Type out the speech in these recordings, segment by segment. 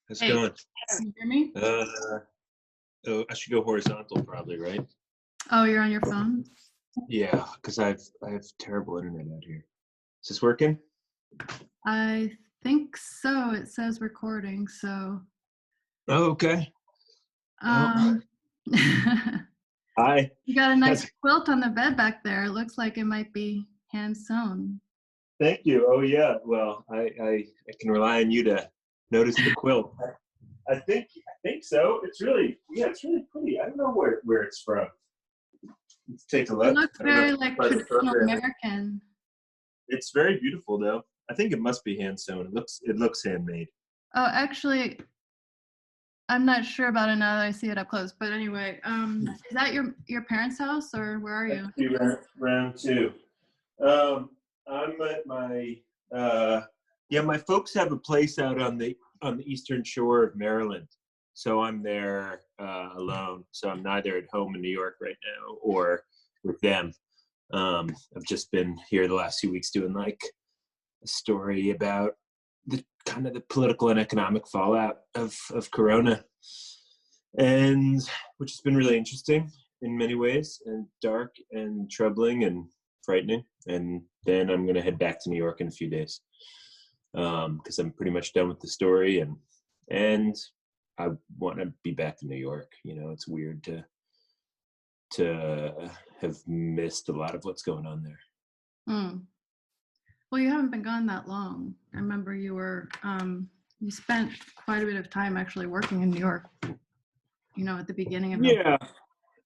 How's it Hey, going? can you hear me? Oh, I should go horizontal probably, right? Oh, you're on your phone? Yeah, because I have terrible internet out here. Is this working? I think so. It says recording, so Oh, okay. Well, um hi. you got a nice How's, quilt on the bed back there. It looks like it might be hand sewn. thank you. Oh yeah. Well, I can rely on you to notice the quilt. I think so. It's really pretty. I don't know where it's from. Let's take a It look. looks I don't know if very it's like by the traditional program. American. It's very beautiful though. I think it must be hand sewn. It looks handmade. Oh, actually, I'm not sure about it now that I see it up close. But anyway, is that your parents' house or where are Let's you? see round two. Um, I'm at uh, my folks have a place out on the eastern shore of Maryland, so I'm there alone. So I'm neither at home in New York right now or with them. I've just been here the last few weeks doing like a story about the kind of the political and economic fallout of Corona, and which has been really interesting in many ways, and dark and troubling and frightening. And then I'm gonna head back to New York in a few days because I'm pretty much done with the story, and I want to be back to New York. You know, it's weird to have missed a lot of what's going on there. Hmm. Well, you haven't been gone that long. I remember you spent quite a bit of time actually working in New York, at the beginning of the.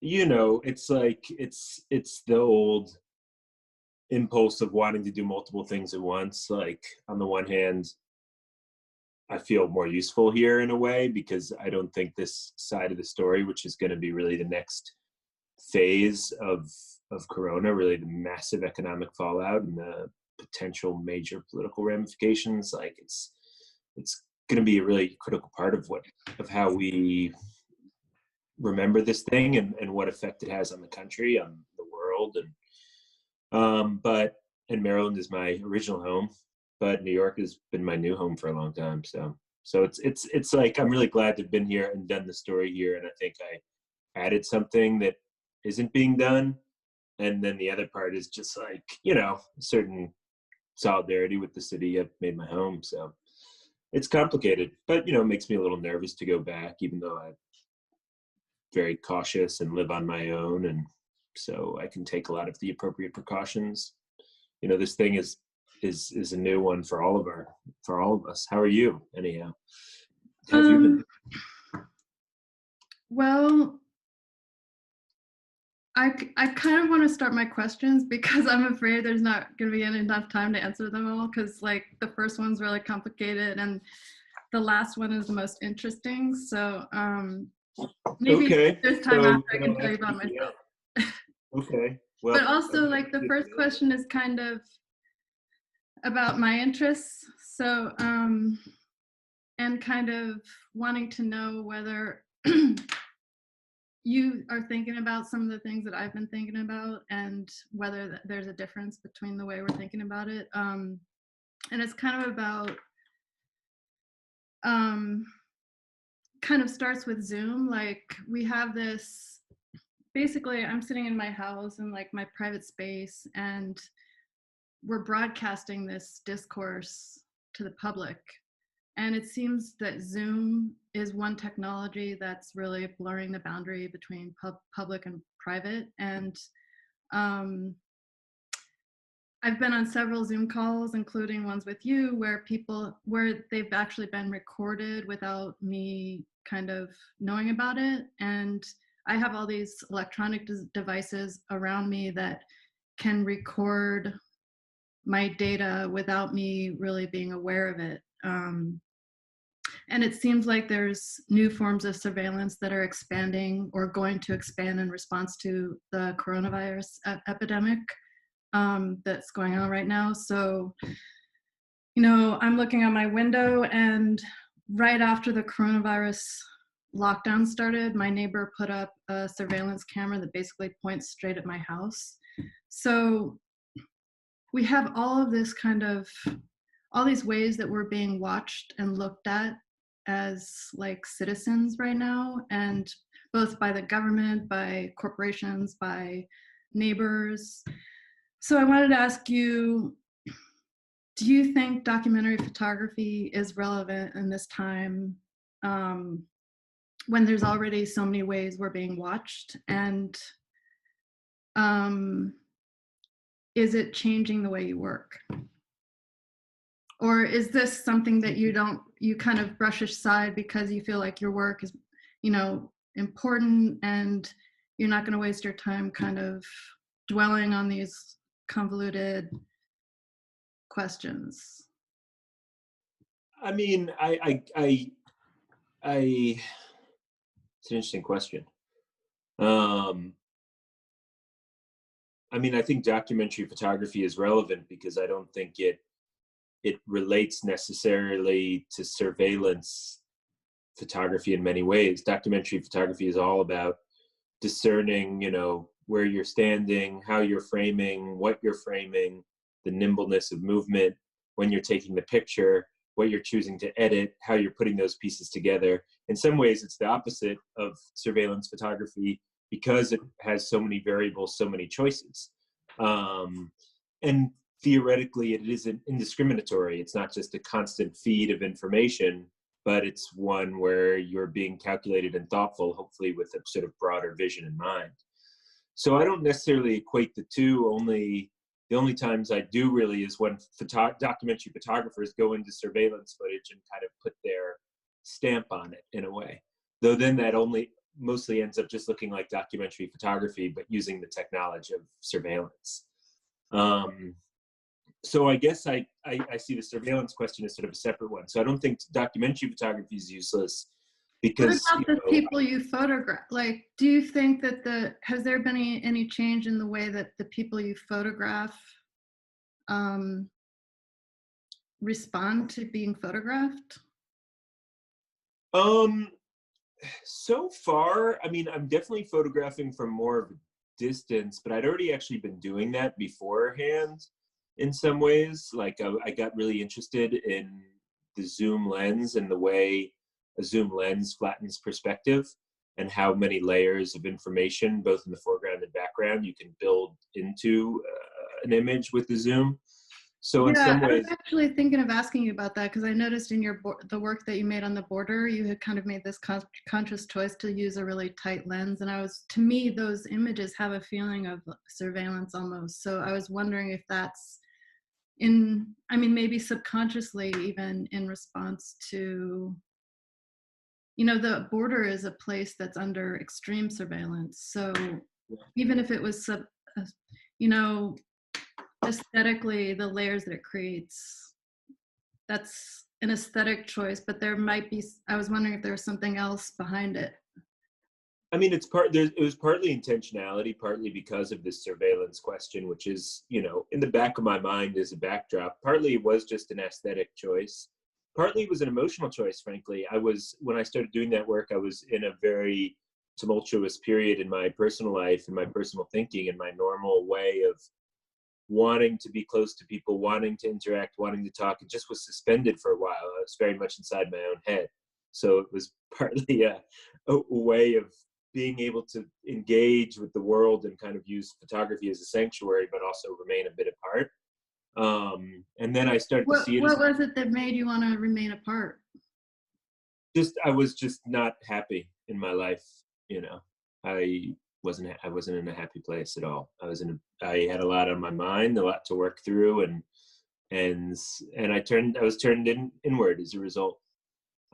Yeah, it's like it's the old impulse of wanting to do multiple things at once. Like on the one hand, I feel more useful here in a way because I don't think this side of the story, which is going to be really the next phase of Corona, really the massive economic fallout and the potential major political ramifications, like it's going to be a really critical part of how we remember this thing and what effect it has on the country, on the world, but and Maryland is my original home, but New York has been my new home for a long time. So it's like I'm really glad to have been here and done the story here, and I think I added something that isn't being done. And then the other part is just like certain solidarity with the city I've made my home. So it's complicated, but it makes me a little nervous to go back, even though I'm very cautious and live on my own, and so I can take a lot of the appropriate precautions. This thing is a new one for all of us. How are you anyhow? How have you been? Um, well, I kind of want to start my questions because I'm afraid there's not going to be enough time to answer them all because like the first one's really complicated and the last one is the most interesting. So maybe Okay, there's time so after I can tell you about myself. okay. Well, But also like the first question is kind of about my interests. So and kind of wanting to know whether you are thinking about some of the things that I've been thinking about and whether there's a difference between the way we're thinking about it. And it's kind of about, kind of starts with Zoom. Like we have this, basically I'm sitting in my house in like my private space and we're broadcasting this discourse to the public. And it seems that Zoom is one technology that's really blurring the boundary between public and private. And I've been on several Zoom calls, including ones with you, where they've actually been recorded without me kind of knowing about it. And I have all these electronic devices around me that can record my data without me really being aware of it. And it seems like there's new forms of surveillance that are expanding or going to expand in response to the coronavirus epidemic that's going on right now. So, I'm looking out my window and right after the coronavirus lockdown started, my neighbor put up a surveillance camera that basically points straight at my house. So we have all of this all these ways that we're being watched and looked at as like citizens right now, and both by the government, by corporations, by neighbors. So I wanted to ask you, do you think documentary photography is relevant in this time, um, when there's already so many ways we're being watched? And um, is it changing the way you work? Or is this something that you kind of brush aside because you feel like your work is, important, and you're not going to waste your time kind of dwelling on these convoluted questions? I mean, it's an interesting question. I mean, I think documentary photography is relevant because I don't think it relates necessarily to surveillance photography in many ways. Documentary photography is all about discerning, where you're standing, how you're framing, what you're framing, the nimbleness of movement when you're taking the picture, what you're choosing to edit, how you're putting those pieces together. In some ways, it's the opposite of surveillance photography because it has so many variables, so many choices. And theoretically, it isn't indiscriminatory. It's not just a constant feed of information, but it's one where you're being calculated and thoughtful, hopefully with a sort of broader vision in mind. So I don't necessarily equate the two. The only times I do really is when documentary photographers go into surveillance footage and kind of put their stamp on it in a way. Though then that only mostly ends up just looking like documentary photography, but using the technology of surveillance. So I guess I see the surveillance question as sort of a separate one. So I don't think documentary photography is useless What because, about the people you photograph? Like, do you think that has there been any change in the way that the people you photograph respond to being photographed? So far, I mean, I'm definitely photographing from more of a distance, but I'd already actually been doing that beforehand in some ways. Like I got really interested in the zoom lens and the way a zoom lens flattens perspective and how many layers of information, both in the foreground and background, you can build into an image with the zoom. So in Yeah, some I was ways, actually thinking of asking you about that because I noticed in the work that you made on the border, you had kind of made this conscious choice to use a really tight lens, and to me, those images have a feeling of surveillance almost. So I was wondering if that's maybe subconsciously, even in response to, the border is a place that's under extreme surveillance. So even if it was, you know, aesthetically, the layers that it creates, that's an aesthetic choice, but there might be, I was wondering if there was something else behind it. I mean, it was partly intentionality, partly because of this surveillance question, which is, in the back of my mind as a backdrop. Partly it was just an aesthetic choice. Partly it was an emotional choice, frankly. When I started doing that work, I was in a very tumultuous period in my personal life and my personal thinking and my normal way of wanting to be close to people, wanting to interact, wanting to talk. It just was suspended for a while. I was very much inside my own head. So it was partly a way of being able to engage with the world and kind of use photography as a sanctuary, but also remain a bit apart. And then I started to see it. What was it that made you want to remain apart? I was just not happy in my life. I wasn't in a happy place at all. I had a lot on my mind, a lot to work through, and I was turned inward as a result.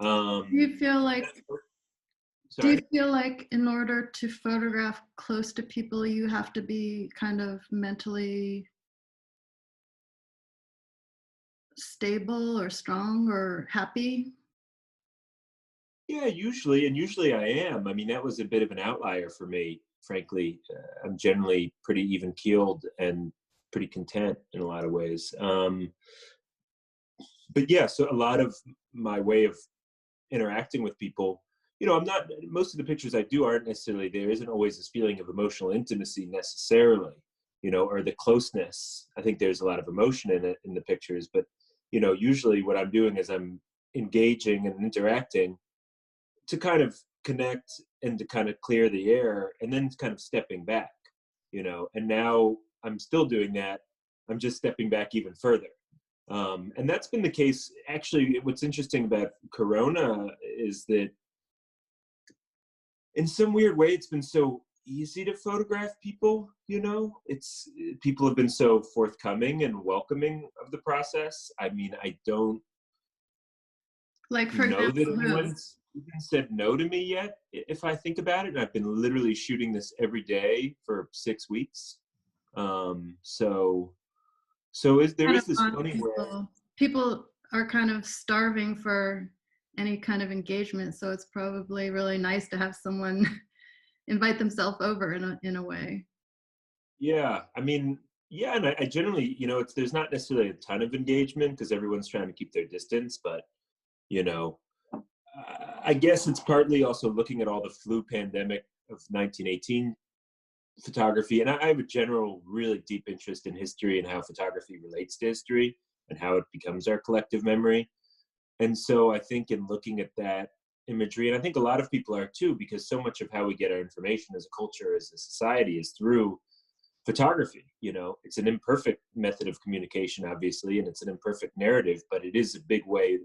Do you feel like Sorry? Do you feel like in order to photograph close to people, you have to be kind of mentally stable or strong or happy? Yeah, usually I am. I mean, that was a bit of an outlier for me, frankly. I'm generally pretty even keeled and pretty content in a lot of ways. But yeah, so a lot of my way of interacting with people, most of the pictures I do aren't necessarily, there isn't always this feeling of emotional intimacy necessarily, or the closeness. I think there's a lot of emotion in the pictures, but, usually what I'm doing is I'm engaging and interacting to kind of connect and to kind of clear the air, and then kind of stepping back, and now I'm still doing that. I'm just stepping back even further. And that's been the case. Actually, what's interesting about Corona is that in some weird way, it's been so easy to photograph people, people have been so forthcoming and welcoming of the process. I mean, I don't Like, for know that example, who? anyone's even said no to me yet, if I think about it. And I've been literally shooting this every day for 6 weeks. There Kind of is this odd. funny where, People are kind of starving for any kind of engagement, so it's probably really nice to have someone invite themselves over in a way. yeah, I mean, yeah, and I generally, there's not necessarily a ton of engagement because everyone's trying to keep their distance, but you know, I guess it's partly also looking at all the flu pandemic of 1918 photography, and I have a general, really deep interest in history and how photography relates to history and how it becomes our collective memory. And so I think in looking at that imagery, and I think a lot of people are too, because so much of how we get our information as a culture, as a society, is through photography. It's an imperfect method of communication, obviously, and it's an imperfect narrative, but it is a big way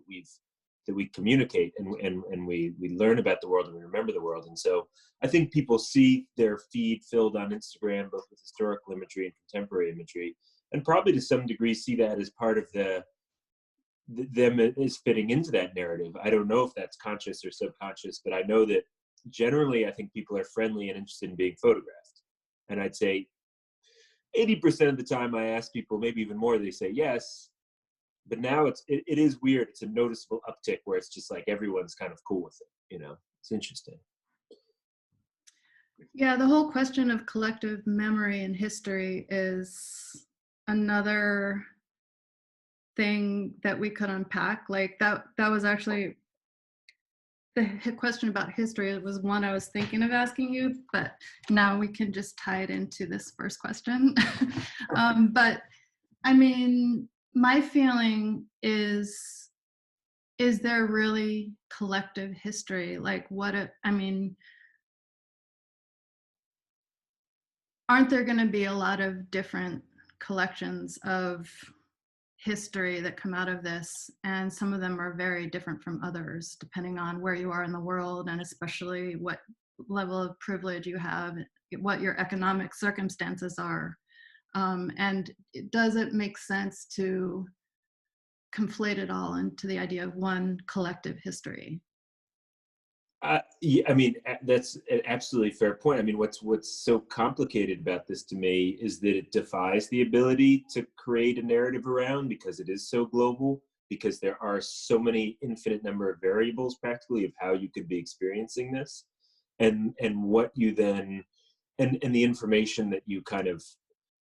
that we communicate, and we learn about the world, and we remember the world. And so I think people see their feed filled on Instagram, both with historical imagery and contemporary imagery, and probably to some degree see that as part of them is fitting into that narrative. I don't know if that's conscious or subconscious, but I know that generally I think people are friendly and interested in being photographed. And I'd say 80% of the time I ask people, maybe even more, they say yes. But now it is weird. It's a noticeable uptick where it's just like everyone's kind of cool with it. It's interesting. Yeah, the whole question of collective memory and history is another thing that we could unpack. Like, that was actually the question about history. Was one I was thinking of asking you, but now we can just tie it into this first question. But I mean, my feeling is there really collective history? Like, I mean, aren't there going to be a lot of different collections of history that come out of this? And some of them are very different from others, depending on where you are in the world, and especially what level of privilege you have, what your economic circumstances are. And does it make sense to conflate it all into the idea of one collective history? Yeah, I mean, that's an absolutely fair point. I mean, what's so complicated about this to me is that it defies the ability to create a narrative around, because it is so global, because there are so many infinite number of variables practically of how you could be experiencing this, and what you then, and the information that you kind of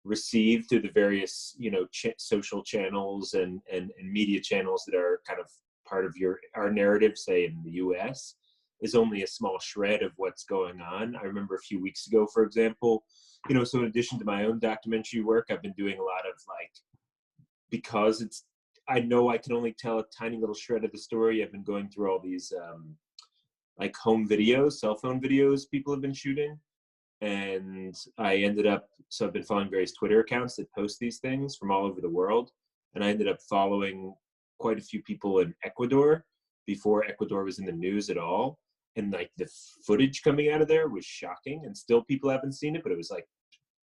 receive through the various social channels and media channels that are kind of part of our narrative, say in the US, is only a small shred of what's going on. I remember a few weeks ago, for example, so in addition to my own documentary work, I've been doing a lot of, like, because I know I can only tell a tiny little shred of the story, I've been going through all these like home videos, cell phone videos people have been shooting. And so I've been following various Twitter accounts that post these things from all over the world. And I ended up following quite a few people in Ecuador before Ecuador was in the news at all. And like the footage coming out of there was shocking, and still people haven't seen it, but it was like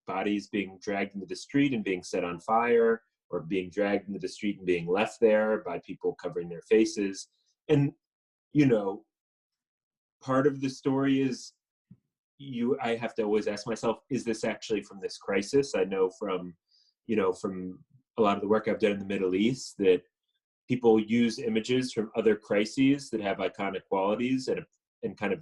bodies being dragged into the street and being set on fire, or being dragged into the street and being left there by people covering their faces. And, part of the story is, I have to always ask myself, is this actually from this crisis? I know from a lot of the work I've done in the Middle East that people use images from other crises that have iconic qualities, and kind of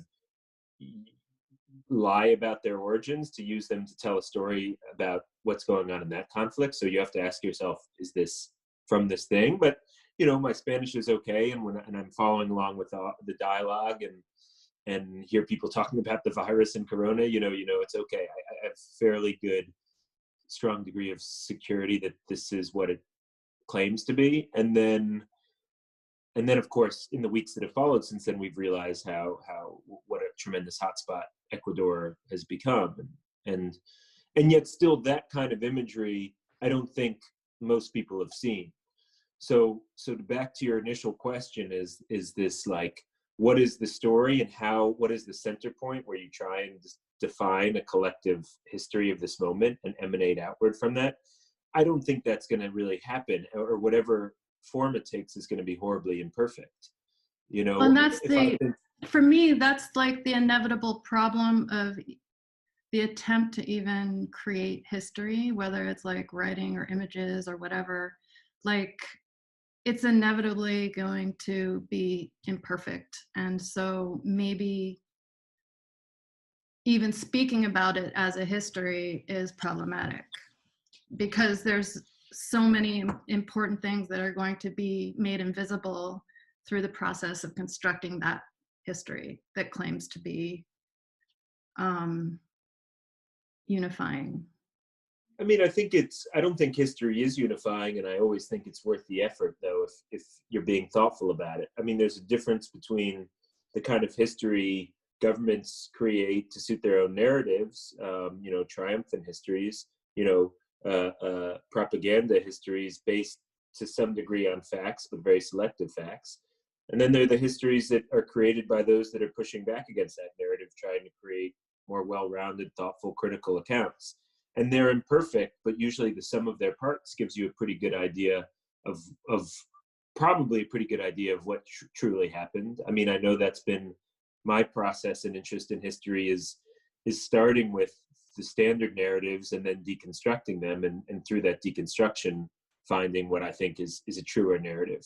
lie about their origins to use them to tell a story about what's going on in that conflict. So you have to ask yourself, is this from this thing? But my Spanish is okay, and I'm following along with the dialogue, and hear people talking about the virus and Corona, it's okay. I have fairly good, strong degree of security that this is what it claims to be. And then And then, of course, in the weeks that have followed since then, we've realized what a tremendous hotspot Ecuador has become, and and yet still that kind of imagery, I don't think most people have seen. So back to your initial question, is this like, what is the story and what is the center point where you try and define a collective history of this moment and emanate outward from that? I don't think that's going to really happen, or whatever form it takes is going to be horribly imperfect. You know, And that's if for me, that's like the inevitable problem of the attempt to even create history, whether it's like writing or images or whatever. Like, it's inevitably going to be imperfect. And so maybe even speaking about it as a history is problematic, because there's so many important things that are going to be made invisible through the process of constructing that history that claims to be unifying. I mean, I don't think history is unifying, and I always think it's worth the effort, though, if you're being thoughtful about it. I mean, there's a difference between the kind of history governments create to suit their own narratives, triumphant histories, propaganda histories based to some degree on facts, but very selective facts. And then there are the histories that are created by those that are pushing back against that narrative, trying to create more well-rounded, thoughtful, critical accounts. And they're imperfect, but usually the sum of their parts gives you a pretty good idea of probably a pretty good idea of what truly happened. I mean, I know that's been my process and interest in history is starting with the standard narratives and then deconstructing them, and through that deconstruction, finding what I think is a truer narrative.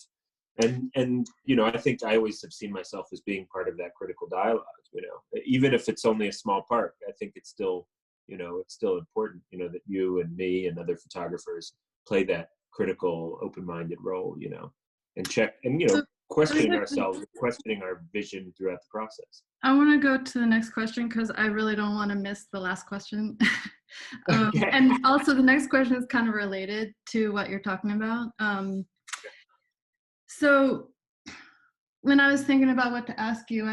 And I think I always have seen myself as being part of that critical dialogue, even if it's only a small part. I think it's still important, that you and me and other photographers play that critical, open-minded role, and check and, questioning ourselves, questioning our vision throughout the process. I want to go to the next question because I really don't want to miss the last question. Okay. And also the next question is kind of related to what you're talking about. So when I was thinking about what to ask you,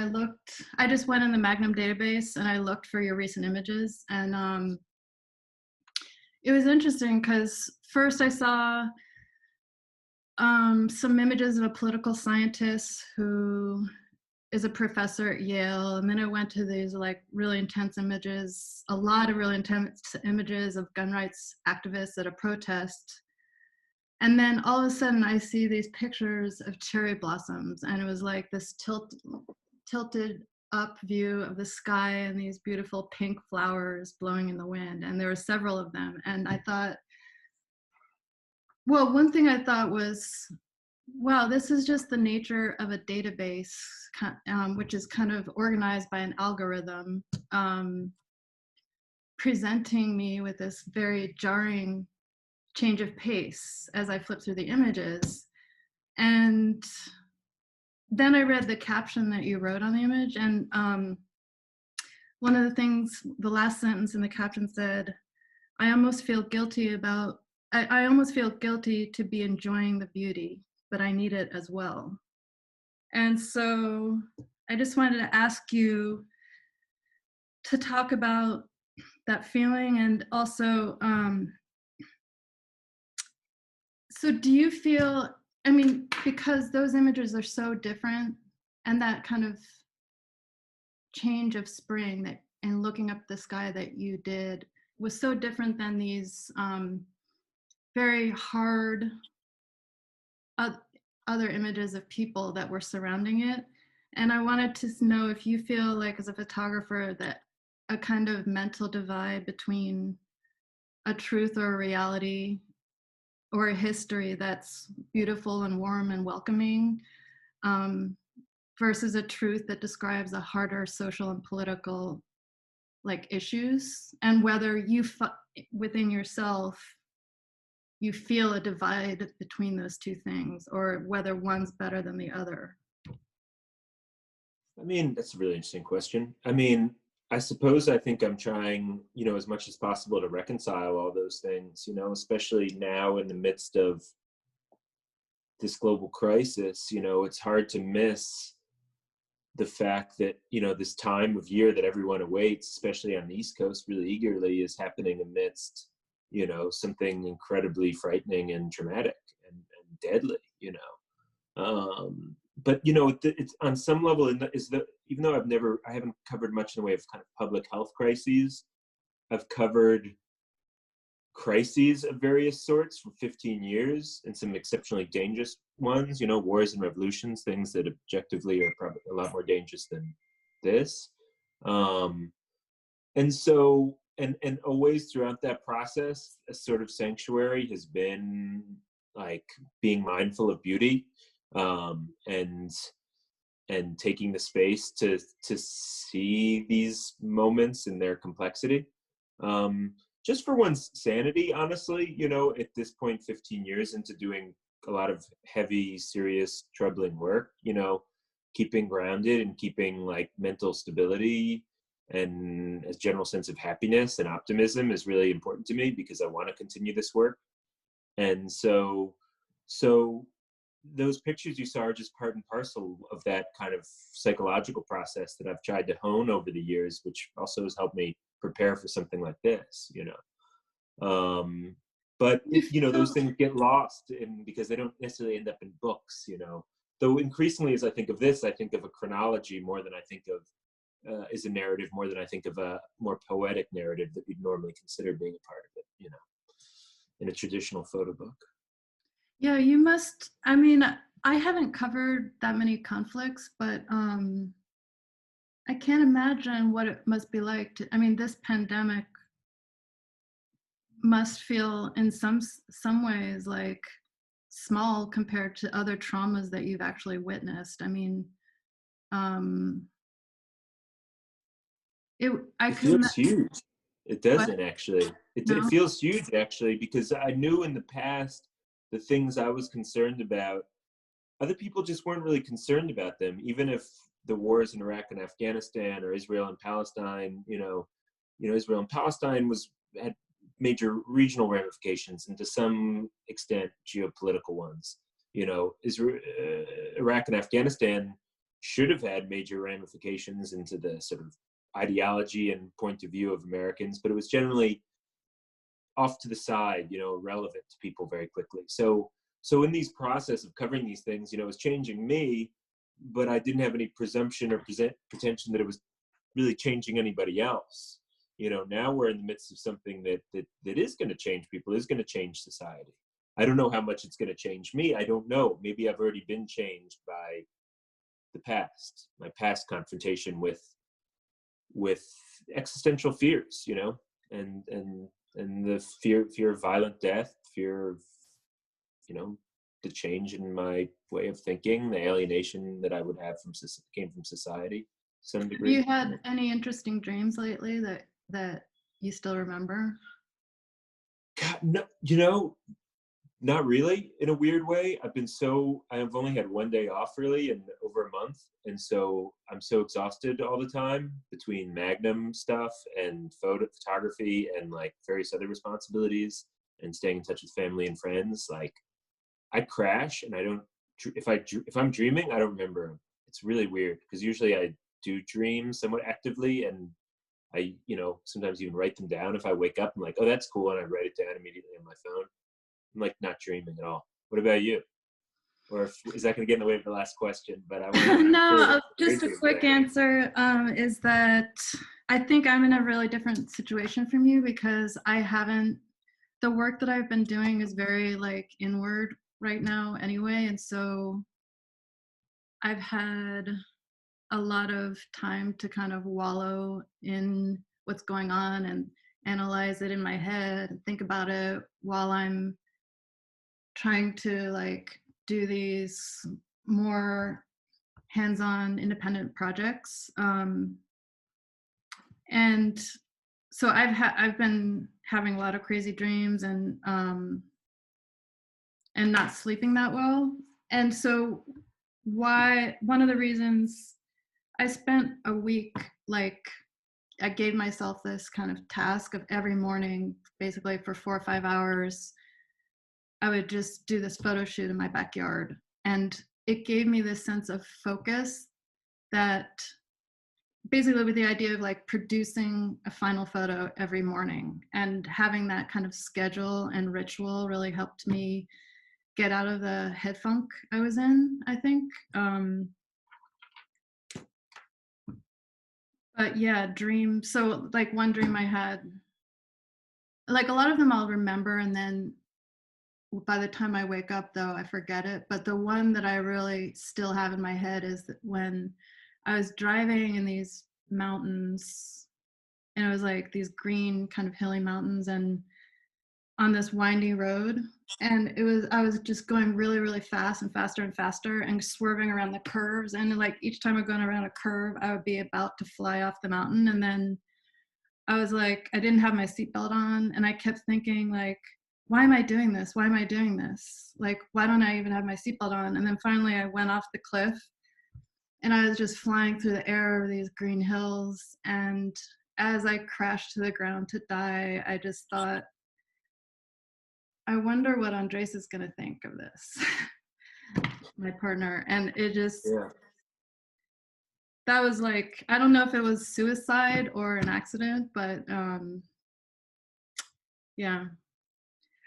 I just went in the Magnum database and I looked for your recent images. And it was interesting because first I saw some images of a political scientist who is a professor at Yale. And then I went to these like really intense images, a lot of really intense images of gun rights activists at a protest. And then all of a sudden I see these pictures of cherry blossoms, and it was like this tilted up view of the sky and these beautiful pink flowers blowing in the wind. And there were several of them. And I thought, well, one thing I thought was, wow, this is just the nature of a database, which is kind of organized by an algorithm, presenting me with this very jarring change of pace as I flip through the images. And then I read the caption that you wrote on the image, and one of the things, the last sentence in the caption said, I almost feel guilty to be enjoying the beauty, but I need it as well. And so I just wanted to ask you to talk about that feeling, and also, so do you feel, I mean, because those images are so different, and that kind of change of spring and looking up the sky that you did was so different than these very hard other images of people that were surrounding it. And I wanted to know if you feel like, as a photographer, that a kind of mental divide between a truth or a reality or a history that's beautiful and warm and welcoming, versus a truth that describes a harder social and political like issues, and whether you within yourself you feel a divide between those two things, or whether one's better than the other. I mean, that's a really interesting question. I mean, I suppose I think I'm trying, as much as possible to reconcile all those things, especially now in the midst of this global crisis, it's hard to miss the fact that, this time of year that everyone awaits, especially on the East Coast, really eagerly, is happening amidst, something incredibly frightening and traumatic and deadly, but it's on some level, even though I haven't covered much in the way of kind of public health crises, I've covered crises of various sorts for 15 years, and some exceptionally dangerous ones, wars and revolutions, things that objectively are probably a lot more dangerous than this. And so, and always throughout that process, a sort of sanctuary has been like being mindful of beauty, and taking the space to see these moments in their complexity, just for one's sanity, honestly. At this point, 15 years into doing a lot of heavy, serious, troubling work, keeping grounded and keeping like mental stability and a general sense of happiness and optimism is really important to me, because I want to continue this work. And so those pictures you saw are just part and parcel of that kind of psychological process that I've tried to hone over the years, which also has helped me prepare for something like this, but those things get lost because they don't necessarily end up in books, though increasingly, as I think of this, I think of a chronology more than I think of is a narrative, more than I think of a more poetic narrative that we'd normally consider being a part of it, in a traditional photo book. Yeah, you must. I mean, I haven't covered that many conflicts, but I can't imagine what it must be like to, I mean, this pandemic must feel in some ways like small compared to other traumas that you've actually witnessed. I mean, it feels huge. It doesn't actually. It No? feels huge actually, because I knew in the past the things I was concerned about, other people just weren't really concerned about them, even if the wars in Iraq and Afghanistan, or Israel and Palestine, Israel and Palestine had major regional ramifications, and to some extent geopolitical ones. Iraq and Afghanistan should have had major ramifications into the sort of ideology and point of view of Americans, but it was generally off to the side, irrelevant to people very quickly. So in these process of covering these things, it was changing me, but I didn't have any presumption or pretension that it was really changing anybody else. Now we're in the midst of something that is going to change people, is going to change society. I don't know how much it's going to change me. I don't know. Maybe I've already been changed by the past, my past confrontation with existential fears, and the fear of violent death, fear of, the change in my way of thinking, the alienation that I would have came from society to some degree. Have you had any interesting dreams lately that you still remember? God, no, not really. In a weird way, I've only had one day off really in over a month, and so I'm so exhausted all the time between Magnum stuff and photography and like various other responsibilities and staying in touch with family and friends. Like, I crash and I don't. If I'm dreaming, I don't remember them. It's really weird, because usually I do dream somewhat actively, and I sometimes even write them down. If I wake up, I'm like, oh, that's cool, and I write it down immediately on my phone. I'm like not dreaming at all. What about you? Or is that going to get in the way of the last question? But I want to. No, just a quick answer is that I think I'm in a really different situation from you, because the work that I've been doing is very like inward right now anyway. And so I've had a lot of time to kind of wallow in what's going on and analyze it in my head and think about it while I'm trying to like do these more hands-on independent projects. And so I've been having a lot of crazy dreams and not sleeping that well. And so one of the reasons I spent a week, like I gave myself this kind of task of every morning, basically for 4 or 5 hours, I would just do this photo shoot in my backyard. And it gave me this sense of focus that basically with the idea of like producing a final photo every morning, and having that kind of schedule and ritual really helped me get out of the head funk I was in, I think. But yeah, dreams. So like one dream I had, like a lot of them I'll remember, and then by the time I wake up though, I forget it. But the one that I really still have in my head is that when I was driving in these mountains, and it was like these green kind of hilly mountains, and on this windy road, and I was just going really, really fast and faster and faster and swerving around the curves, and like each time I'm going around a curve I would be about to fly off the mountain, and then I was like, I didn't have my seatbelt on, and I kept thinking like, why am I doing this? Why am I doing this? Like, why don't I even have my seatbelt on? And then finally I went off the cliff, and I was just flying through the air over these green hills, and as I crashed to the ground to die, I just thought, I wonder what Andres is going to think of this, my partner. And it just, Yeah. that was like, I don't know if it was suicide or an accident, but yeah.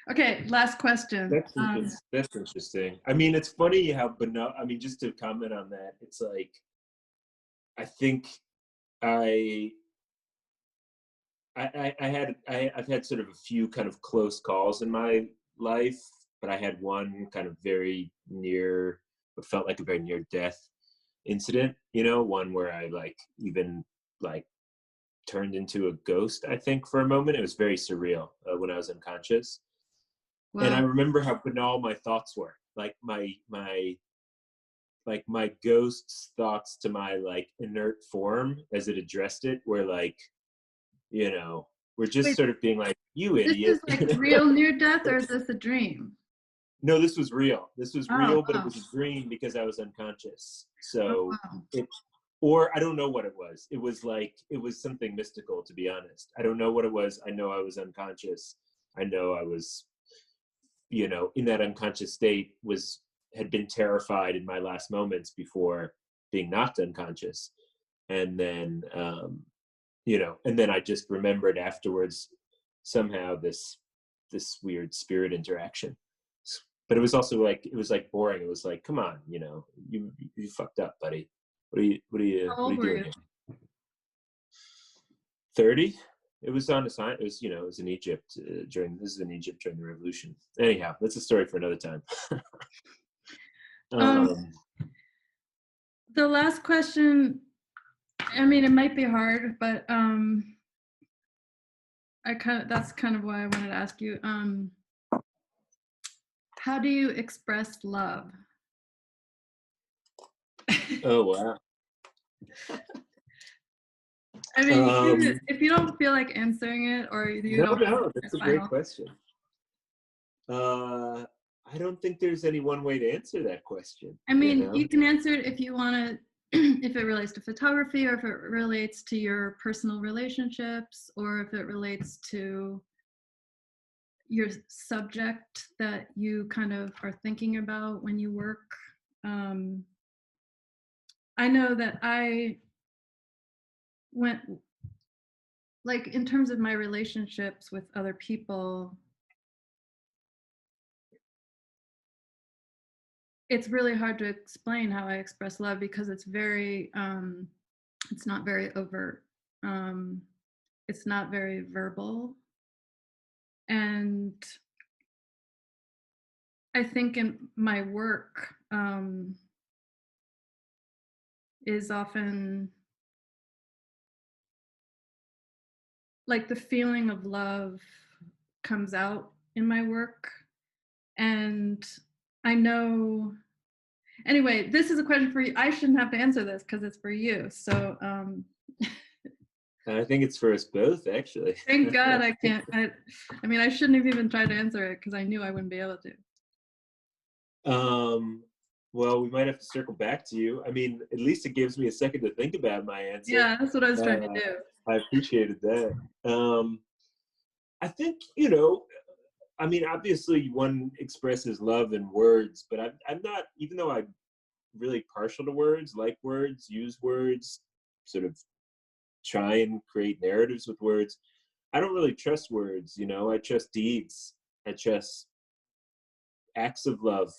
Okay, last question. That's interesting. I mean, it's funny how I mean, just to comment on that, it's like, I think I've had sort of a few kind of close calls in my life, but I had one kind of very near, what felt like a very near death incident, you know, one where I like even like turned into a ghost, I think, for a moment. It was very surreal when I was unconscious. And I Wow. remember how banal my thoughts were. Like my ghost's thoughts to my like inert form as it addressed it were like, you know, we're just Wait, sort of being like, you this is idiot. like real near death, or is this a dream? No, this was real. This was Oh, real, but it wow. was a dream because I was unconscious. Oh, So wow. it, or I don't know what it was. It was like, it was something mystical, to be honest. I don't know what it was. I know I was unconscious. I know I was, you know, in that unconscious state, had been terrified in my last moments before being knocked unconscious. And then, you know, and then I just remembered afterwards somehow this weird spirit interaction. But it was also like, it was like boring. It was like, come on, you know, you fucked up, buddy. What are How you old were doing you? here? 30. It was on a sign. It was, you know, it was in Egypt this is in Egypt during the revolution. Anyhow, that's a story for another time. Um, um, the last question, I mean, it might be hard, but that's kind of why I wanted to ask you. How do you express love? oh wow. I mean, if you don't feel like answering it, or you don't have No, a that's a great final. question. I don't think there's any one way to answer that question. I You mean, know, you can answer it if you want to, if it relates to photography, or if it relates to your personal relationships, or if it relates to your subject that you kind of are thinking about when you work. Um, I know that I went, like, in terms of my relationships with other people, it's really hard to explain how I express love, because it's very, it's not very overt. Um, it's not very verbal. And I think in my work is often like the feeling of love comes out in my work. And I know, anyway, this is a question for you. I shouldn't have to answer this because it's for you. So I think it's for us both, actually. thank God I can't. I mean, I shouldn't have even tried to answer it because I knew I wouldn't be able to. Well, we might have to circle back to you. I mean, at least it gives me a second to think about my answer. Yeah, that's what I was trying to Uh, do. I appreciated that. I think, you know, I mean, obviously one expresses love in words, but I'm not, even though I'm really partial to words, like words, use words, sort of try and create narratives with words. I don't really trust words, you know. I trust deeds. I trust acts of love,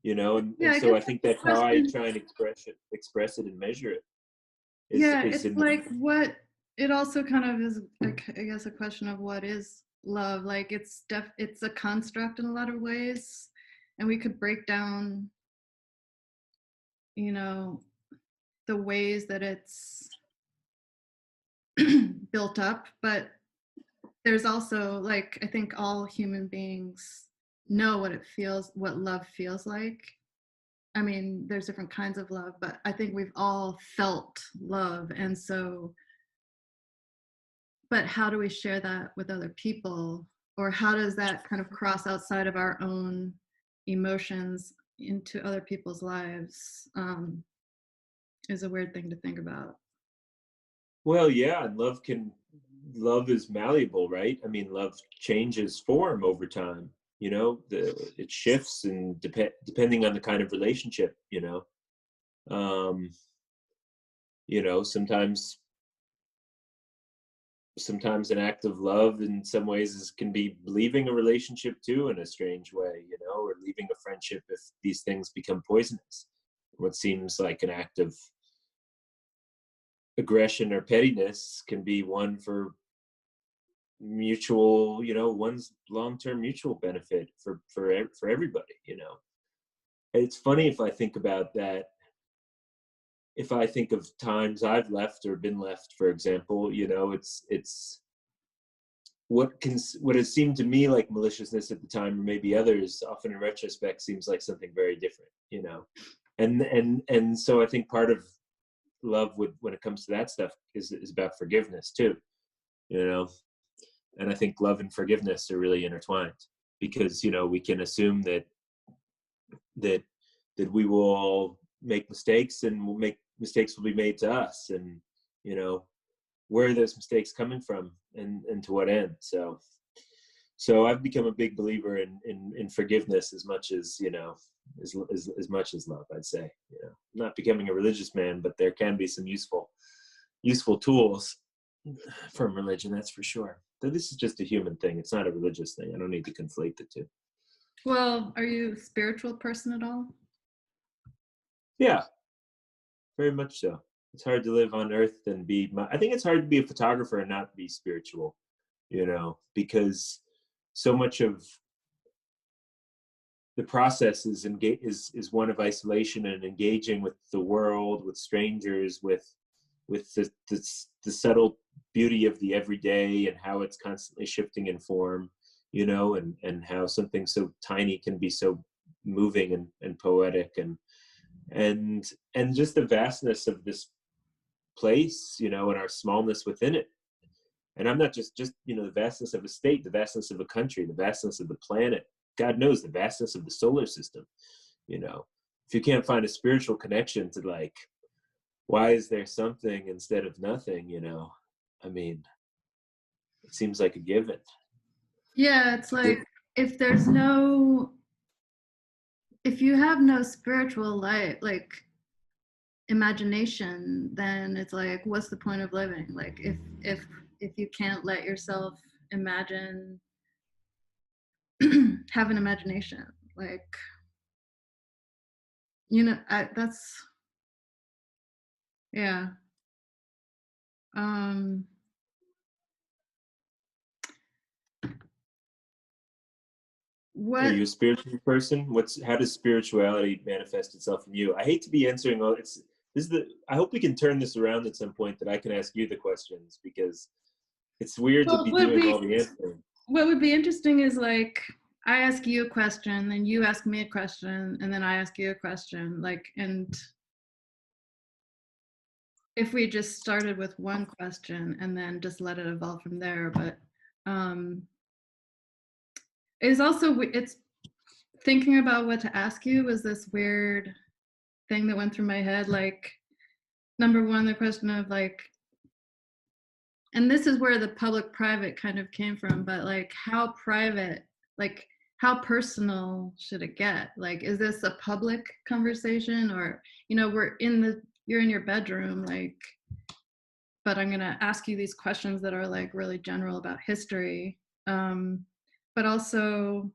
you know, Yeah, and I so guess I that's think the that's how I question. try and express it and measure it. Yeah, Is it's in like what it also kind of is like, I guess, a question of what is love. Like it's a construct in a lot of ways, and we could break down, you know, the ways that it's built up, but there's also, like, I think all human beings know what love feels like. I mean, there's different kinds of love, but I think we've all felt love. And so, but how do we share that with other people? Or how does that kind of cross outside of our own emotions into other people's lives, is a weird thing to think about. Well, yeah, and love is malleable, right? I mean, love changes form over time. You know, it shifts and depending on the kind of relationship. Um, sometimes an act of love in some ways can be leaving a relationship too in a strange way, you know, or leaving a friendship if these things become poisonous. What seems like an act of aggression or pettiness can be one for mutual, you know, one's long-term mutual benefit for everybody, you know. It's funny if I think about that, if I think of times I've left or been left, for example, you know, it's what has seemed to me like maliciousness at the time, or maybe others, often in retrospect, seems like something very different, you know. And so I think part of love, when it comes to that stuff, is about forgiveness too, you know. And I think love and forgiveness are really intertwined, because, you know, we can assume that that we will all make mistakes, and mistakes will be made to us, and, you know, where are those mistakes coming from, and to what end. So I've become a big believer in forgiveness as much as, you know, as much as love, I'd say. You know, I'm not becoming a religious man, but there can be some useful tools from religion, that's for sure. Though this is just a human thing, it's not a religious thing. I don't need to conflate the two. Well, are you a spiritual person at all? Yeah, very much so. It's hard to live on earth and I think it's hard to be a photographer and not be spiritual, you know, because so much of the process is one of isolation and engaging with the world, with strangers, with the subtle beauty of the everyday, and how it's constantly shifting in form, you know, and how something so tiny can be so moving and poetic, and just the vastness of this place, you know, and our smallness within it. And I'm not just, you know, the vastness of a state, the vastness of a country, the vastness of the planet, God knows the vastness of the solar system, you know. If you can't find a spiritual connection to, like, why is there something instead of nothing, you know, I mean, it seems like a given. Yeah, it's like if there's no, if you have no spiritual light, like imagination, then it's like, what's the point of living? Like if you can't let yourself imagine, have an imagination, like, you know, that's, yeah. um Are what you a spiritual person? How does spirituality manifest itself in you? I hate to be answering all it's this is the I hope we can turn this around at some point, that I can ask you the questions, because it's weird to well, be doing all the answering. what would be interesting is, like, I ask you a question, then you ask me a question, and then I ask you a question, like, and if we just started with one question and then just let it evolve from there. But um it's thinking about what to ask you was this weird thing that went through my head. Like, number one, the question of, like, and this is where the public private kind of came from, but like, how private, like how personal should it get? Like, is this a public conversation, or, you know, you're in your bedroom, like, but I'm going to ask you these questions that are like really general about history. But also,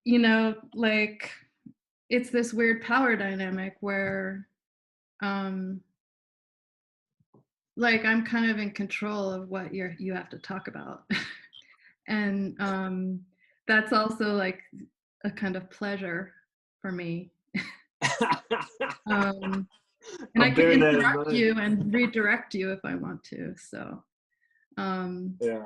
you know, like, it's this weird power dynamic where, um, like, I'm kind of in control of what you have to talk about. And that's also like a kind of pleasure for me. um, and I I'm can bearing that in interrupt mind. you and redirect you if I want to. So Yeah.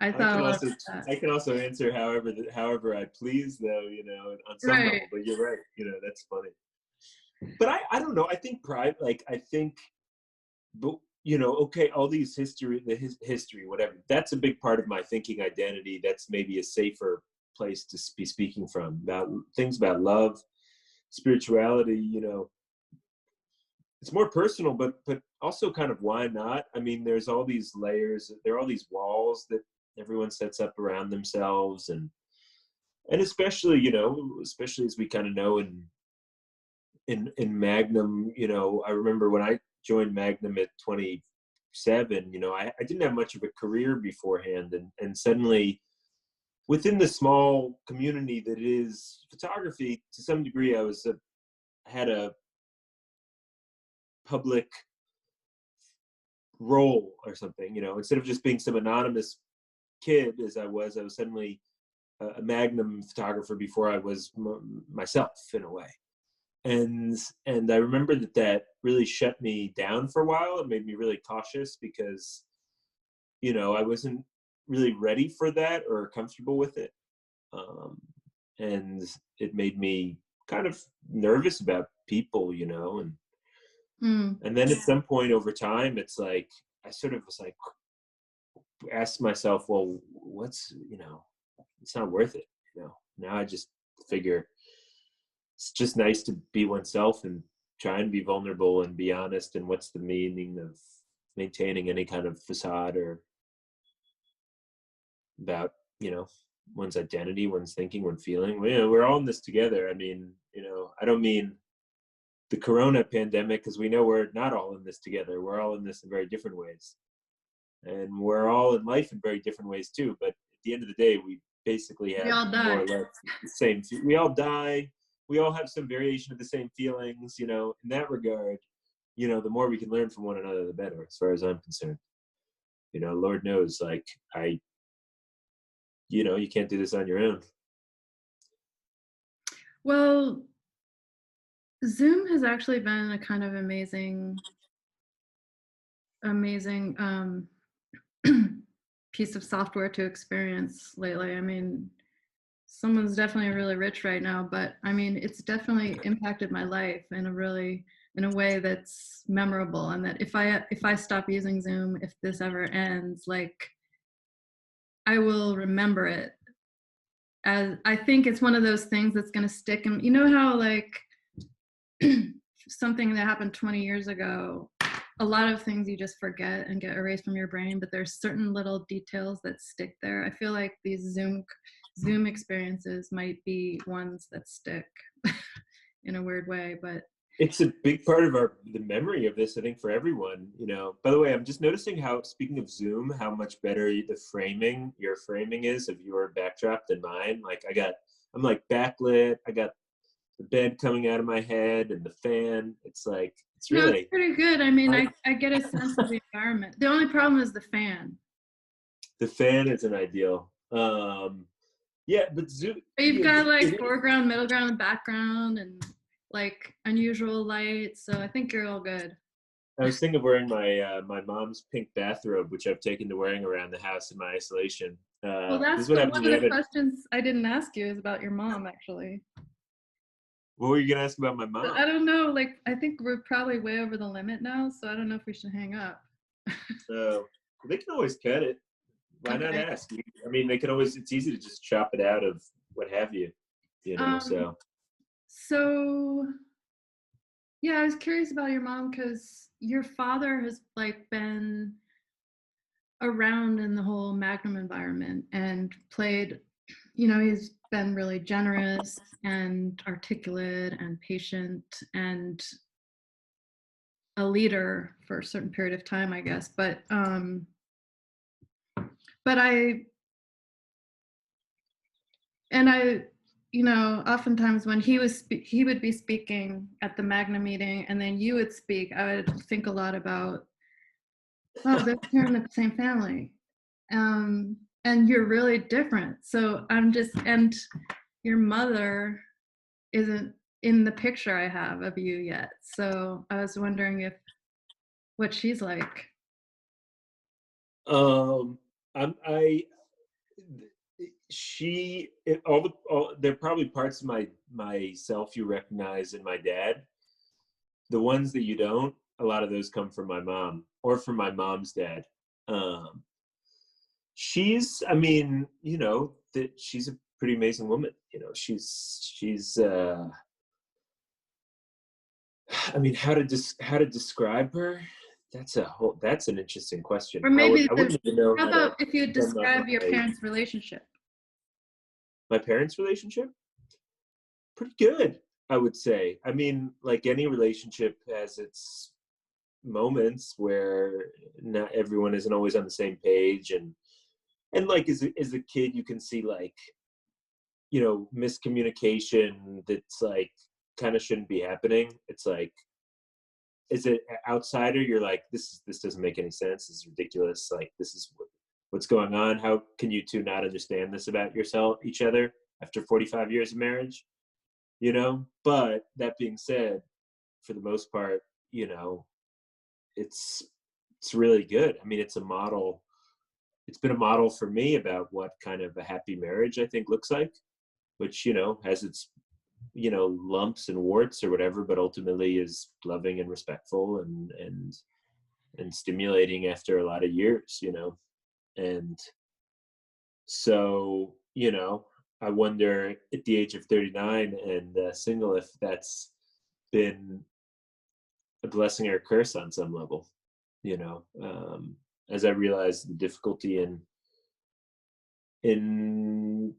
I I thought can a lot also about that. I can also answer however I please, though, you know, on some Right. level. But you're right, you know, that's funny. But I don't know. I think pride, like, I think, but you know, okay, all these history, whatever. That's a big part of my thinking identity. That's maybe a safer place to be speaking from about things about love, spirituality. You know, it's more personal, but also kind of why not? I mean, there's all these layers. There are all these walls that everyone sets up around themselves, and especially, you know, especially as we kind of know in Magnum, you know, I remember when I joined Magnum at 27, you know, I didn't have much of a career beforehand, and suddenly within the small community that is photography, to some degree, had a public role or something, you know, instead of just being some anonymous kid as I was suddenly a Magnum photographer before I was myself in a way. And I remember that really shut me down for a while. It made me really cautious because, you know, I wasn't really ready for that or comfortable with it. Um, and it made me kind of nervous about people, you know, Mm. and then at some point over time, it's like I sort of was like asked myself, well, what's, you know, it's not worth it, you know. Now I just figure it's just nice to be oneself and try and be vulnerable and be honest. And what's the meaning of maintaining any kind of facade or about, you know, one's identity, one's thinking, one feeling? Well, you know, we're all in this together. I mean, you know, I don't mean the corona pandemic, because we know we're not all in this together. We're all in this in very different ways, and we're all in life in very different ways too. But at the end of the day, we basically We have all more die. or less the same. We all die. We all have some variation of the same feelings. You know, in that regard, you know, the more we can learn from one another, the better, as far as I'm concerned. You know, Lord knows, like you know, you can't do this on your own. Well, Zoom has actually been a kind of amazing piece of software to experience lately. I mean, someone's definitely really rich right now, but I mean, it's definitely impacted my life in a way that's memorable. And that if I stop using Zoom, if this ever ends, like, I will remember it. As I think it's one of those things that's going to stick. And you know how, like, something that happened 20 years ago, a lot of things you just forget and get erased from your brain, but there's certain little details that stick there. I feel like these Zoom experiences might be ones that stick in a weird way, but It's a big part of the memory of this, I think, for everyone. You know, by the way, I'm just noticing how, speaking of Zoom, how much better your framing is of your backdrop than mine. Like I'm like backlit. I got the bed coming out of my head and the fan. It's like it's no, it's really pretty good. I mean, I, I get a sense of the environment. The only problem is the fan. the fan isn't ideal. Yeah, but Zoom. But you've Yeah, got like foreground, middle ground, and background, and like unusual light. So I think you're all good. I was thinking of wearing my mom's pink bathrobe, which I've taken to wearing around the house in my isolation. Well, This is that's what what happens one when of you the have a. questions I didn't ask you is about your mom, actually. What were you gonna ask about my But mom? I don't know. Like, I think we're probably way over the limit now, so I don't know if we should hang up. They can always cut it. Why not Okay. ask? I mean, they can always. It's easy to just chop it out of what have you. You know. Um. So So yeah, I was curious about your mom because your father has like been around in the whole Magnum environment and played, you know, he's been really generous and articulate and patient and a leader for a certain period of time, I guess. But I, you know, oftentimes when he would be speaking at the Magnum meeting and then you would speak, I would think a lot about, oh, they're in the same family. And you're really different. So and your mother isn't in the picture I have of you yet. So I was wondering what she's like. I'm I she all there are probably parts of myself you recognize in my dad. The ones that you don't, a lot of those come from my mom or from my mom's dad. Um, she's, I mean, you know, that she's a pretty amazing woman. You know, she's. I mean, how to describe her? That's an interesting question. Or maybe I wouldn't even know how how to about if you sum up describe your parents' relationship? my parents' relationship. Pretty good, I would say. I mean, like any relationship has its moments where not everyone isn't always on the same page, and like as a kid you can see, like, you know, miscommunication that's like kind of shouldn't be happening. It's like, as an outsider you're like, this doesn't make any sense, this is ridiculous, like this is what's going on, how can you two not understand this about each other after 45 years of marriage, you know? But that being said, for the most part, you know, it's it's really good. I mean, it's been a model for me about what kind of a happy marriage I think looks like, which, you know, has its, you know, lumps and warts or whatever, but ultimately is loving and respectful and stimulating after a lot of years, you know. And so, you know, I wonder at the age of 39 and single if that's been a blessing or a curse on some level, you know. As I realize the difficulty in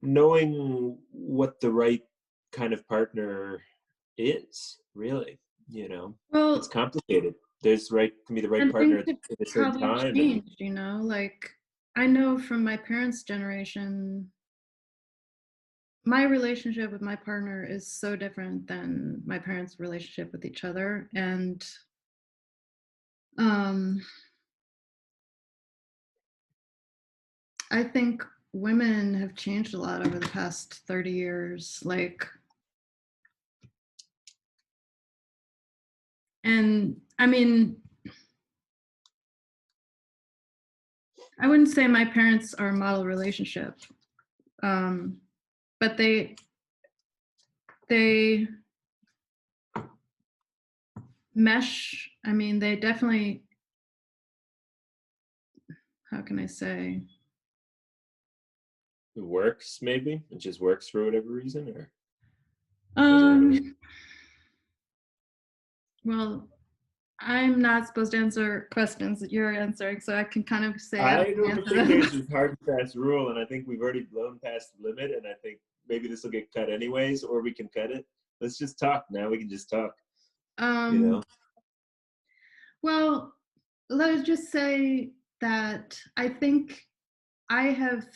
knowing what the right kind of partner is, really, you know. It's Well, complicated. Can be the right and partner things at have a certain probably time, and changed, you know, like I know from my parents' generation, my relationship with my partner is so different than my parents' relationship with each other. And um, I think women have changed a lot over the past 30 years. Like, and I mean, I wouldn't say my parents are a model relationship, but they mesh. I mean, they definitely, how can I say? it works. Maybe it just works for whatever reason, or doesn't really. Um, well, I'm not supposed to answer questions that you're answering, so I can kind of say I I don't don't answer think there's them. this hard and fast rule, and I think we've already blown past the limit, and I think maybe this will get cut anyways, or we can cut it. Let's just talk now. We can just talk, you um, know. well, let's just say that I think I have,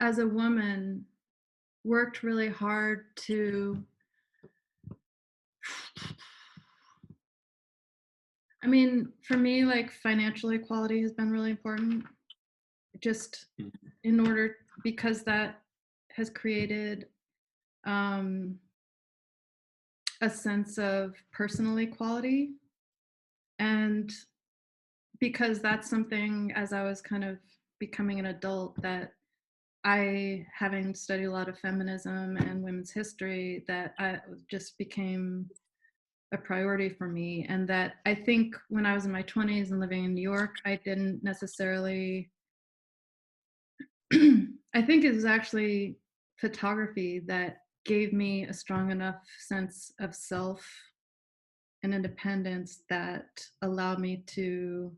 as a woman, worked really hard to, I mean, for me, like financial equality has been really important. Just Mhm. in order, because that has created um, a sense of personal equality. And because that's something, as I was kind of becoming an adult, that I, having studied a lot of feminism and women's history, that I just became a priority for me. And that I think when I was in my 20s and living in New York, I didn't necessarily, I think it was actually photography that gave me a strong enough sense of self and independence that allowed me to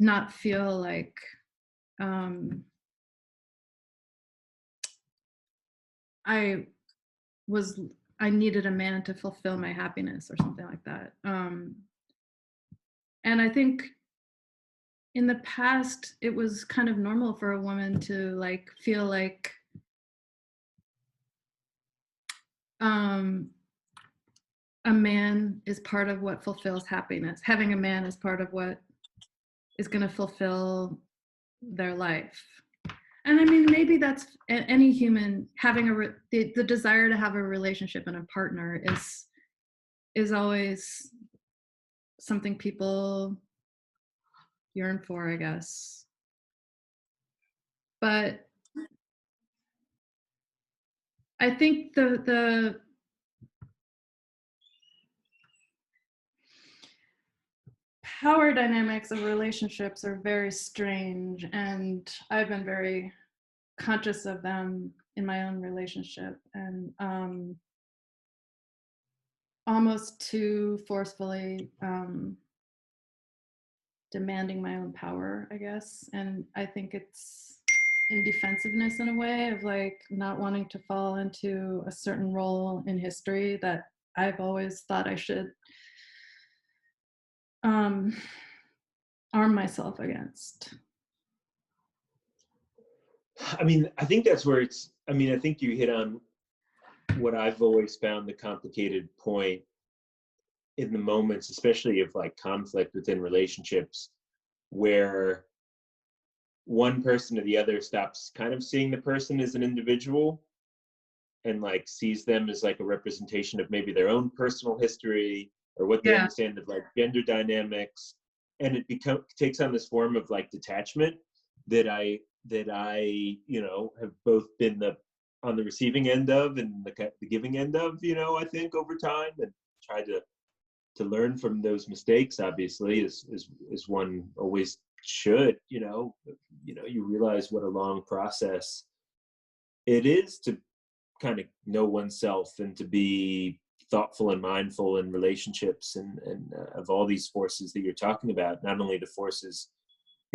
not feel like I needed a man to fulfill my happiness or something like that. And I think in the past, it was kind of normal for a woman to like feel like a man is part of what fulfills happiness. Having a man is part of what is going to fulfill their life. And I mean, maybe that's any human having the desire to have a relationship and a partner is always something people yearn for, I guess. But I think the power dynamics of relationships are very strange, and I've been very conscious of them in my own relationship, and almost too forcefully demanding my own power, I guess. And I think it's in defensiveness in a way of like not wanting to fall into a certain role in history that I've always thought I should arm myself against. I mean, I think that's where I think you hit on what I've always found the complicated point in the moments, especially of like conflict within relationships, where one person or the other stops kind of seeing the person as an individual and like sees them as like a representation of maybe their own personal history or what they understand of like gender dynamics, and it takes on this form of like detachment that I have both been on the receiving end of and the giving end of, I think over time, and tried to learn from those mistakes, obviously, as one always should. You realize what a long process it is to kind of know oneself and to be thoughtful and mindful in relationships and of all these forces that you're talking about, not only the forces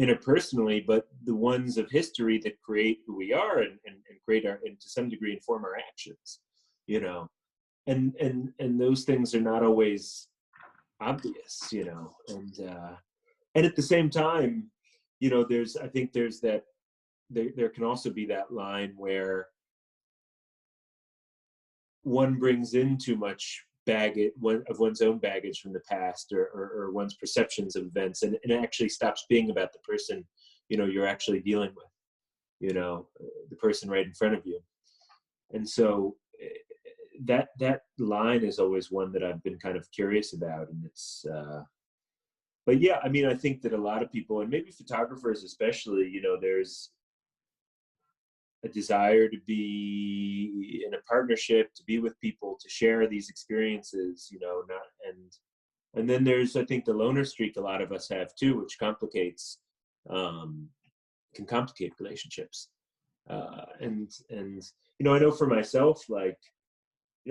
interpersonally, but the ones of history that create who we are and create and to some degree inform our actions, and those things are not always obvious, and at the same time, I think there's that there can also be that line where one brings in too much baggage of one's own baggage from the past or one's perceptions of events, and it actually stops being about the person you're actually dealing with, the person right in front of you. And so that line is always one that I've been kind of curious about. And it's but yeah, I mean, I think that a lot of people, and maybe photographers especially, there's a desire to be in a partnership, to be with people, to share these experiences, and then there's, I think, the loner streak a lot of us have too, which can complicate relationships. And I know for myself, like,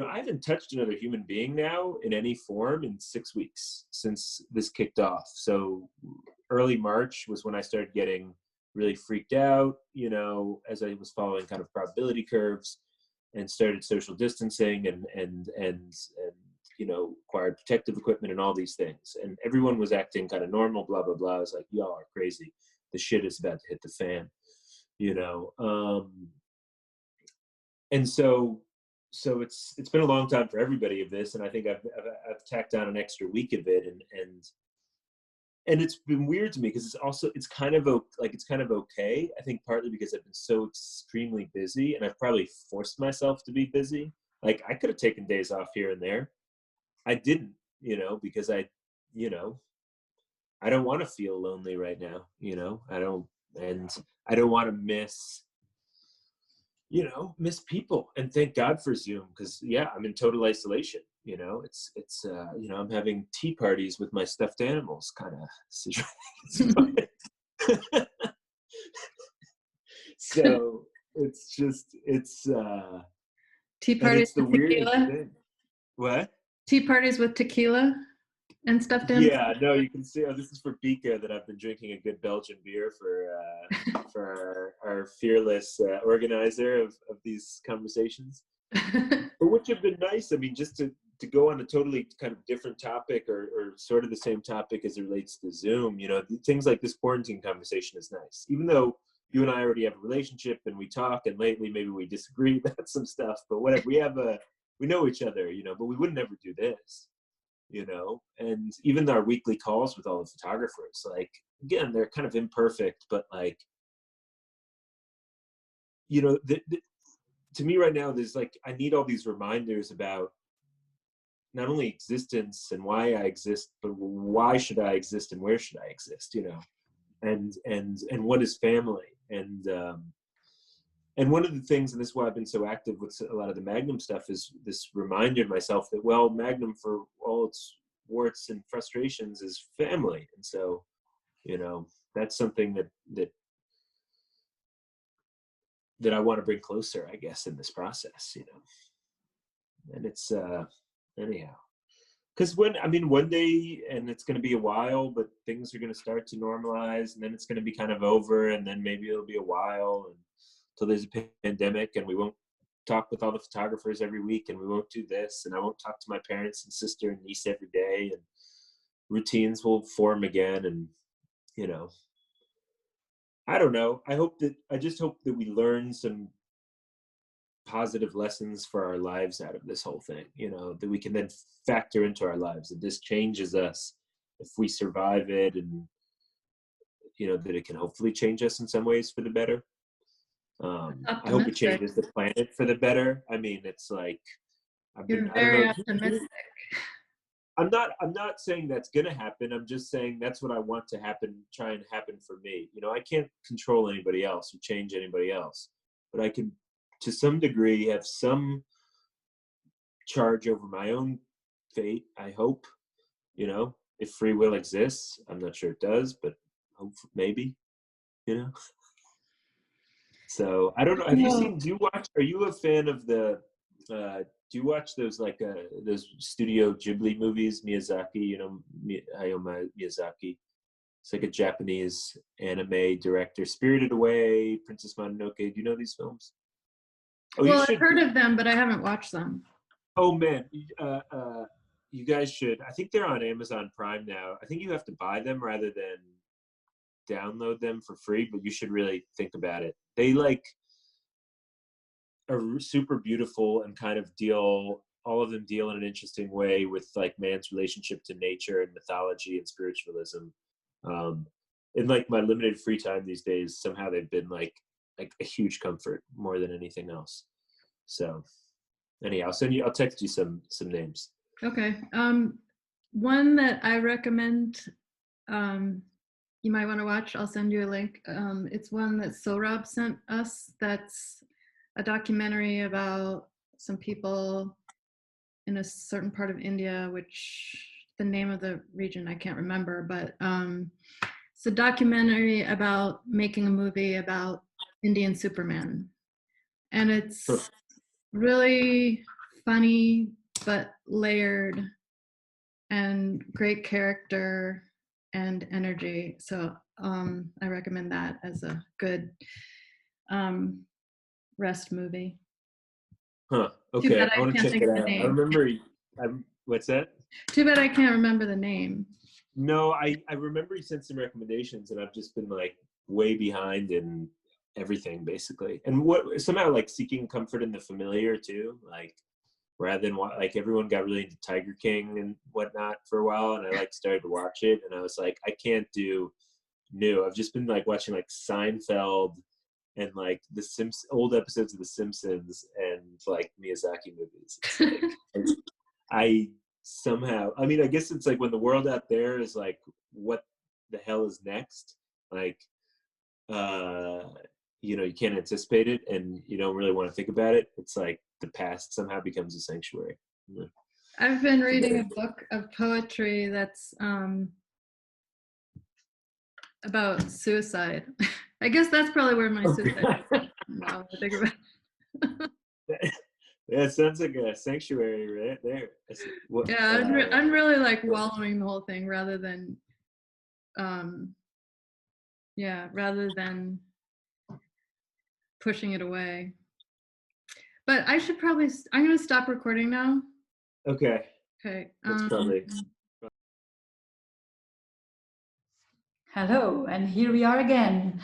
I haven't touched another human being now in any form in 6 weeks since this kicked off. So early March was when I started getting really freaked out, as I was following kind of probability curves and started social distancing and acquired protective equipment and all these things. And everyone was acting kind of normal, blah, blah, blah. I was like, y'all are crazy. The shit is about to hit the fan, and so it's been a long time for everybody of this. And I think I've tacked on an extra week of it. And it's been weird to me because it's kind of okay. I think partly because I've been so extremely busy, and I've probably forced myself to be busy. Like I could have taken days off here and there. I didn't, because I don't want to feel lonely right now. I don't want to miss people. And thank God for Zoom, because I'm in total isolation. I'm having tea parties with my stuffed animals kind of situation. So it's tea parties it's the with tequila. Thing. What? Tea parties with tequila. and stuffed animals. Yeah, no, you can see. Oh, this is for Pika that I've been drinking a good Belgian beer for our fearless organizer of these conversations. But which have been nice. I mean, just to go on a totally kind of different topic or sort of the same topic as it relates to Zoom. You know, things like this quarantine conversation is nice, even though you and I already have a relationship and we talk, and lately maybe we disagree about some stuff, but whatever. We know each other, you know, but we would never do this. You know, and even our weekly calls with all the photographers, like, again, they're kind of imperfect, but like, you know, to me right now, there's like, I need all these reminders about not only existence and why I exist, but why should I exist and where should I exist, you know, and what is family, and one of the things, and this is why I've been so active with a lot of the Magnum stuff, is this reminder to myself that, well, Magnum, for all its warts and frustrations, is family. And so, you know, that's something that I want to bring closer, I guess, in this process, you know. And it's anyhow. Because one day, and it's going to be a while, but things are going to start to normalize, and then it's going to be kind of over, and then maybe it'll be a while until there's a pandemic, and we won't talk with all the photographers every week, and we won't do this, and I won't talk to my parents and sister and niece every day, and routines will form again, and, you know, I don't know. I just hope that we learn some positive lessons for our lives out of this whole thing, you know, that we can then factor into our lives, that this changes us if we survive it, and, you know, that it can hopefully change us in some ways for the better. I hope it Optimistic. changes the planet for the better. I mean, it's like, You're I don't very know. optimistic. I'm not saying that's gonna happen. I'm just saying that's what I want to happen, try and happen for me. You know, I can't control anybody else or change anybody else, but I can, to some degree, have some charge over my own fate, I hope. You know, if free will exists. I'm not sure it does, but hope maybe, you know. So I don't know. Have you No. seen? Are you a fan of the? Do you watch those those Studio Ghibli movies? Miyazaki, you know, Hayao Miyazaki. It's like a Japanese anime director. Spirited Away, Princess Mononoke. Do you know these films? Oh, you Well, I've should. heard of them, but I haven't watched them. Oh man, you guys should. I think they're on Amazon Prime now. I think you have to buy them rather than download them for free, but you should really think about it. They like are super beautiful and kind of all of them deal in an interesting way with like man's relationship to nature and mythology and spiritualism. In like my limited free time these days, somehow they've been like a huge comfort more than anything else. So anyhow, I'll text you some names. Okay. One that I recommend, you might want to watch. I'll send you a link. It's one that Sohrab sent us. That's a documentary about some people in a certain part of India, which the name of the region I can't remember, but it's a documentary about making a movie about Indian Superman. And it's really funny, but layered, and great character and energy. So I recommend that as a good rest movie. Huh. Too Okay, bad I I want to can't check think it of the out. I name. remember. What's that? Too bad I can't remember the name. No, I remember you sent some recommendations, and I've just been like way behind in everything basically. And what somehow like seeking comfort in the familiar too, like rather than like everyone got really into Tiger King and whatnot for a while, and I like started to watch it, and I was like, I can't do new. I've just been like watching like Seinfeld and like old episodes of The Simpsons and like Miyazaki movies. It's like I somehow, I mean, I guess it's like when the world out there is like, what the hell is next? Like, you know, you can't anticipate it and you don't really want to think about it. It's like the past somehow becomes a sanctuary. Yeah. I've been reading a book of poetry that's about suicide. I guess that's probably where my suicide is. Now I think about it. Yeah, it sounds like a sanctuary right there. Yeah, I'm really like wallowing the whole thing rather than, rather than pushing it away. But I should probably, I'm going to stop recording now. Okay. Okay. That's probably. Hello, and here we are again.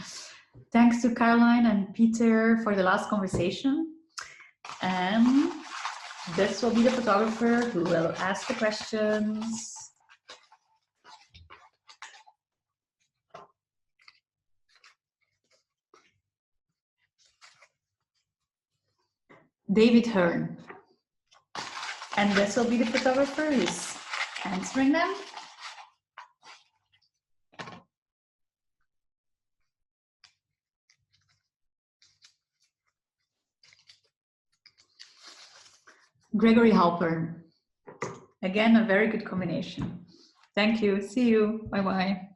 Thanks to Carolyn and Peter for the last conversation. And this will be the photographer who will ask the questions. David Hearn. And this will be the photographer who's answering them. Gregory Halpern. Again, a very good combination. Thank you. See you. Bye-bye.